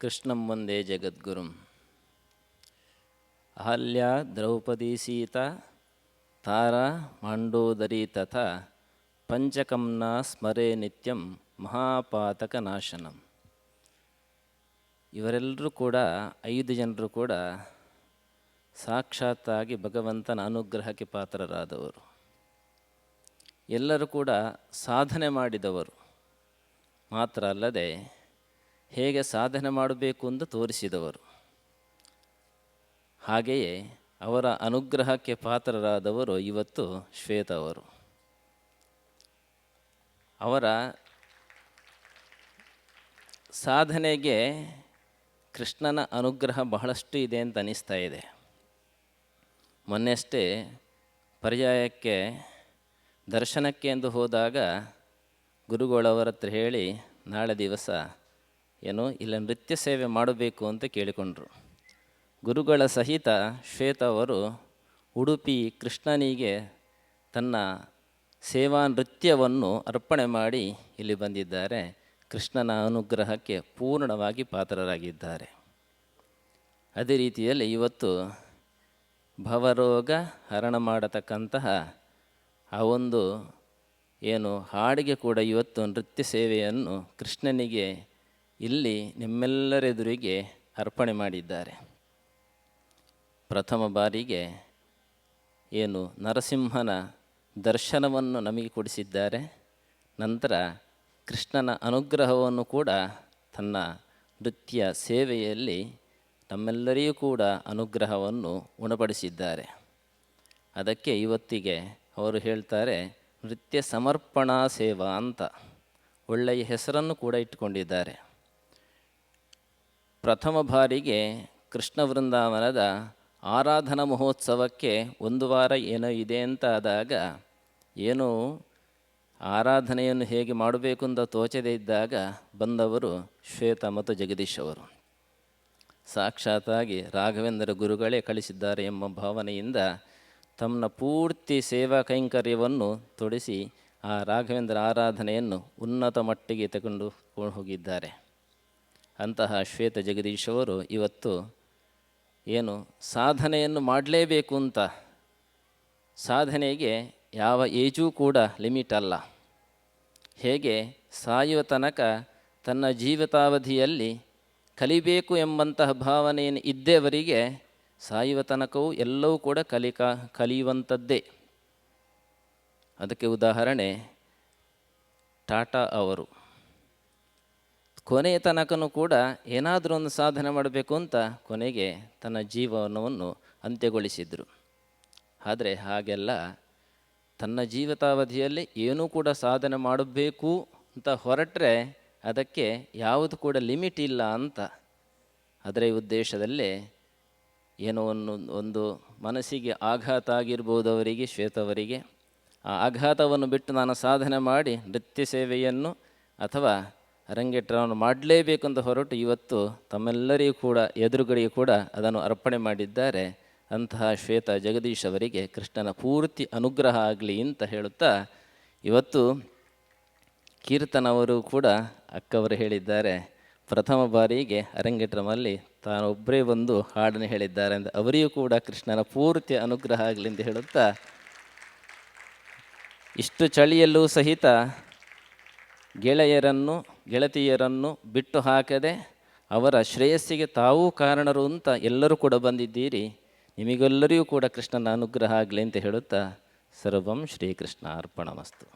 ಕೃಷ್ಣಂ ವಂದೇ ಜಗದ್ಗುರುಂ. ಅಹಲ್ಯಾ ದ್ರೌಪದಿ ಸೀತಾ ತಾರಾ ಮಾಂಡೋದರಿ ತಥಾ ಪಂಚಕಂನ ಸ್ಮರೇ ನಿತ್ಯಂ ಮಹಾಪಾತಕ ನಾಶನಂ. ಇವರೆಲ್ಲರೂ ಕೂಡ 5 ಜನರು ಕೂಡ ಸಾಕ್ಷಾತ್ತಾಗಿ ಭಗವಂತನ ಅನುಗ್ರಹಕ್ಕೆ ಪಾತ್ರರಾದವರು. ಎಲ್ಲರೂ ಕೂಡ ಸಾಧನೆ ಮಾಡಿದವರು ಮಾತ್ರ ಅಲ್ಲದೆ ಹೇಗೆ ಸಾಧನೆ ಮಾಡಬೇಕು ಎಂದು ತೋರಿಸಿದವರು. ಹಾಗೆಯೇ ಅವರ ಅನುಗ್ರಹಕ್ಕೆ ಪಾತ್ರರಾದವರು ಇವತ್ತು ಶ್ವೇತ ಅವರು. ಅವರ ಸಾಧನೆಗೆ ಕೃಷ್ಣನ ಅನುಗ್ರಹ ಬಹಳಷ್ಟು ಇದೆ ಅಂತ ಅನ್ನಿಸ್ತಾ ಇದೆ. ಮೊನ್ನೆಯಷ್ಟೇ ಪರ್ಯಾಯಕ್ಕೆ ದರ್ಶನಕ್ಕೆ ಎಂದು ಹೋದಾಗ ಗುರುಗಳವರ ಹತ್ರ ಹೇಳಿ ನಾಳೆ ದಿವಸ ಇಲ್ಲ ನೃತ್ಯ ಸೇವೆ ಮಾಡಬೇಕು ಅಂತ ಕೇಳಿಕೊಂಡ್ರು. ಗುರುಗಳ ಸಹಿತ ಶ್ವೇತ ಅವರು ಉಡುಪಿ ಕೃಷ್ಣನಿಗೆ ತನ್ನ ಸೇವಾ ನೃತ್ಯವನ್ನು ಅರ್ಪಣೆ ಮಾಡಿ ಇಲ್ಲಿ ಬಂದಿದ್ದಾರೆ. ಕೃಷ್ಣನ ಅನುಗ್ರಹಕ್ಕೆ ಪೂರ್ಣವಾಗಿ ಪಾತ್ರರಾಗಿದ್ದಾರೆ. ಅದೇ ರೀತಿಯಲ್ಲಿ ಇವತ್ತು ಭವರೋಗ ಹರಣ ಮಾಡತಕ್ಕಂತಹ ಆ ಒಂದು ಹಾಡಿಗೆ ಕೂಡ ಇವತ್ತು ನೃತ್ಯ ಸೇವೆಯನ್ನು ಕೃಷ್ಣನಿಗೆ ಇಲ್ಲಿ ನಿಮ್ಮೆಲ್ಲರೆದುರಿಗೆ ಅರ್ಪಣೆ ಮಾಡಿದ್ದಾರೆ. ಪ್ರಥಮ ಬಾರಿಗೆ ನರಸಿಂಹನ ದರ್ಶನವನ್ನು ನಮಗೆ ಕೊಡಿಸಿದ್ದಾರೆ. ನಂತರ ಕೃಷ್ಣನ ಅನುಗ್ರಹವನ್ನು ಕೂಡ ತನ್ನ ನೃತ್ಯ ಸೇವೆಯಲ್ಲಿ ನಮ್ಮೆಲ್ಲರಿಗೂ ಕೂಡ ಅನುಗ್ರಹವನ್ನು ಉಣಪಡಿಸಿದ್ದಾರೆ. ಅದಕ್ಕೆ ಇವತ್ತಿಗೆ ಅವರು ಹೇಳ್ತಾರೆ ನೃತ್ಯ ಸಮರ್ಪಣಾ ಸೇವಾ ಅಂತ ಒಳ್ಳೆಯ ಹೆಸರನ್ನು ಕೂಡ ಇಟ್ಟುಕೊಂಡಿದ್ದಾರೆ. ಪ್ರಥಮ ಬಾರಿಗೆ ಕೃಷ್ಣ ವೃಂದಾವನದ ಆರಾಧನಾ ಮಹೋತ್ಸವಕ್ಕೆ 1 ವಾರ ಇದೆ ಅಂತ ಆದಾಗ ಆರಾಧನೆಯನ್ನು ಹೇಗೆ ಮಾಡಬೇಕು ಅಂತ ತೋಚದೇ ಇದ್ದಾಗ ಬಂದವರು ಶ್ವೇತ ಮತ್ತು ಜಗದೀಶ್ ಅವರು. ಸಾಕ್ಷಾತ್ತಾಗಿ ರಾಘವೇಂದ್ರ ಗುರುಗಳೇ ಕಳಿಸಿದ್ದಾರೆ ಎಂಬ ಭಾವನೆಯಿಂದ ತಮ್ಮ ಪೂರ್ತಿ ಸೇವಾ ಕೈಂಕರ್ಯವನ್ನು ತೊಡಿಸಿ ಆ ರಾಘವೇಂದ್ರ ಆರಾಧನೆಯನ್ನು ಉನ್ನತ ಮಟ್ಟಿಗೆ ತಗೊಂಡು ಹೋಗಿದ್ದಾರೆ. ಅಂತಹ ಶ್ವೇತ ಜಗದೀಶ್ ಅವರು ಇವತ್ತು ಸಾಧನೆಯನ್ನು ಮಾಡಲೇಬೇಕು ಅಂತ, ಸಾಧನೆಗೆ ಯಾವ ಏಜೂ ಕೂಡ ಲಿಮಿಟ್ ಅಲ್ಲ. ಹೇಗೆ ಸಾಯುವ ತನಕ ತನ್ನ ಜೀವಿತಾವಧಿಯಲ್ಲಿ ಕಲಿಬೇಕು ಎಂಬಂತಹ ಭಾವನೆಯನ್ನು ಇದ್ದೇವರಿಗೆ ಸಾಯುವ ತನಕವೂ ಎಲ್ಲವೂ ಕೂಡ ಕಲಿಯುವಂಥದ್ದೇ. ಅದಕ್ಕೆ ಉದಾಹರಣೆ ಟಾಟಾ ಅವರು. ಕೊನೆಯ ತನಕನೂ ಕೂಡ ಏನಾದರೂ ಒಂದು ಸಾಧನೆ ಮಾಡಬೇಕು ಅಂತ ಕೊನೆಗೆ ತನ್ನ ಜೀವನವನ್ನು ಅಂತ್ಯಗೊಳಿಸಿದರು. ಆದರೆ ಹಾಗೆಲ್ಲ ತನ್ನ ಜೀವಿತಾವಧಿಯಲ್ಲಿ ಏನೂ ಕೂಡ ಸಾಧನೆ ಮಾಡಬೇಕು ಅಂತ ಹೊರಟ್ರೆ ಅದಕ್ಕೆ ಯಾವುದು ಕೂಡ ಲಿಮಿಟ್ ಇಲ್ಲ ಅಂತ. ಅದರ ಉದ್ದೇಶದಲ್ಲೇ ಒಂದು ಮನಸ್ಸಿಗೆ ಆಘಾತ ಆಗಿರ್ಬೋದು ಅವರಿಗೆ, ಶ್ವೇತವರಿಗೆ. ಆ ಆಘಾತವನ್ನು ಬಿಟ್ಟು ನಾನು ಸಾಧನೆ ಮಾಡಿ ನೃತ್ಯ ಸೇವೆಯನ್ನು ಅಥವಾ ಅರಂಗೇಟ್ರವನ್ನು ಮಾಡಲೇಬೇಕು ಅಂತ ಹೊರಟು ಇವತ್ತು ತಮ್ಮೆಲ್ಲರಿಗೂ ಕೂಡ ಎದುರುಗಡೆಯೂ ಕೂಡ ಅದನ್ನು ಅರ್ಪಣೆ ಮಾಡಿದ್ದಾರೆ. ಅಂತಹ ಶ್ವೇತ ಜಗದೀಶ್ ಅವರಿಗೆ ಕೃಷ್ಣನ ಪೂರ್ತಿ ಅನುಗ್ರಹ ಆಗಲಿ ಅಂತ ಹೇಳುತ್ತಾ, ಇವತ್ತು ಕೀರ್ತನ ಅವರು ಕೂಡ ಅಕ್ಕವರು ಹೇಳಿದ್ದಾರೆ ಪ್ರಥಮ ಬಾರಿಗೆ ಅರಂಗೇಟ್ರಮಲ್ಲಿ ತಾನೊಬ್ಬರೇ ಒಂದು ಹಾಡನ್ನು ಹೇಳಿದ್ದಾರೆ ಅಂತ. ಅವರಿಗೂ ಕೂಡ ಕೃಷ್ಣನ ಪೂರ್ತಿ ಅನುಗ್ರಹ ಆಗಲಿ ಅಂತ ಹೇಳುತ್ತಾ, ಇಷ್ಟು ಚಳಿಯಲ್ಲೂ ಸಹಿತ ಗೆಳತಿಯರನ್ನು ಬಿಟ್ಟು ಹಾಕದೆ ಅವರ ಶ್ರೇಯಸ್ಸಿಗೆ ತಾವೂ ಕಾರಣರು ಅಂತ ಎಲ್ಲರೂ ಕೂಡ ಬಂದಿದ್ದೀರಿ. ನಿಮಗೆಲ್ಲರಿಗೂ ಕೂಡ ಕೃಷ್ಣನ ಅನುಗ್ರಹ ಆಗಲಿ ಅಂತ ಹೇಳುತ್ತಾ ಸರ್ವಂ ಶ್ರೀಕೃಷ್ಣ ಅರ್ಪಣಮಸ್ತು.